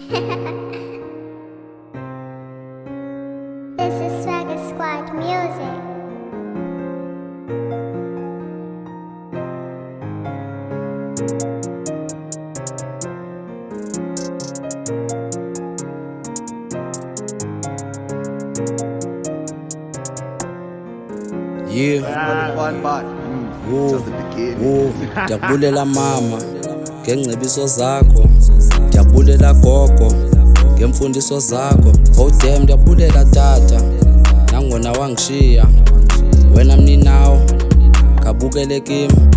This is Swagger Squad music. Yeah. The fun part till the beginning. Ndiyakubulela mama ngengcebiso zakho, ndiyakubulela gogo ngemfundiso zakho. Oh damn, ndiyakubulela tata nangona wangishiya, wena mninawo kabukele kimi.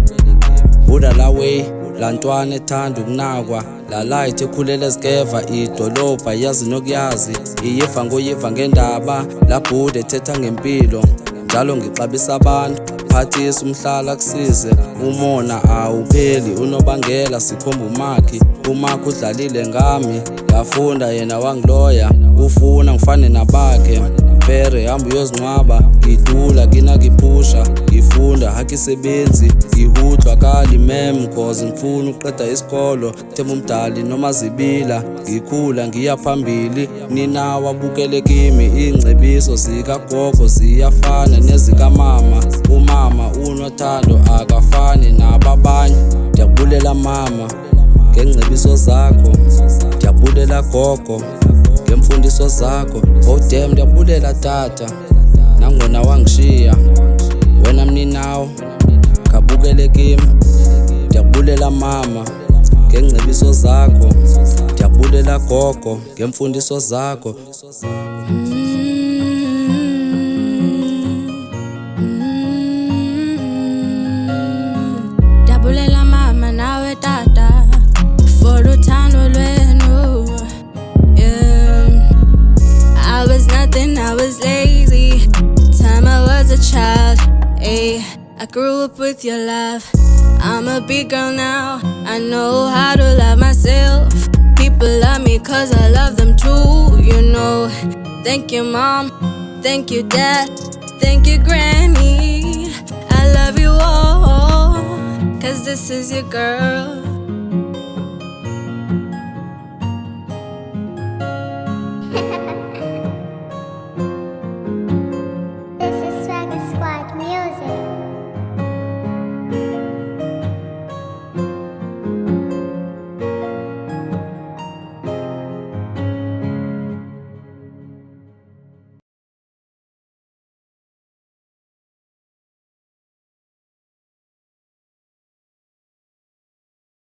Buda la way la ntwana ethanda ukunakwa, la light ekhulele ezikeva idolobha yazi nokuyazi, iyiva ngoyiva ngendaba la Buda ethetha ngempilo. Njalo ngixabisa abantu, phathisa umhlala kusize, umona awupheli unobangela sikhomba umakhi. Umakhi udlalile ngami, ngafunda yena wangiloya, ufuna ngifane nabakhe. Fere hamba uyozincwaba, ngidula kina ngiphusha, ngifunda hakisebenzi, ngihudlwa kali mem cause ngifuna uqeda isikolo. Themba umdali noma zibila, ngikhula ngiya phambili, nina wabukele kimi. Ingcebiso zikagogo ziyafana nezikamama, umama unothando akafani nababanye. Ndiyakubulela mama ngengcebiso zakho, ndiyakubulela gogo ngemfundiso zakho. Oh damn, ndiyakubulela tata nangona wangishiya, wena mninawo kabukele kimi. Ndiyakubulela mama ngengcebiso zakho, ndiyakubulela gogo ngemfundiso zakho. Ndiyabulela mama nawe tata for uthando lwenu. I was nothing, I was lazy. Time I was a child. Ay, I grew up with your love. I'm a big girl now. I know how to love myself. People love me cause I love them too, you know. Thank you mom, thank you dad, thank you granny. I love you all, cause this is your girl.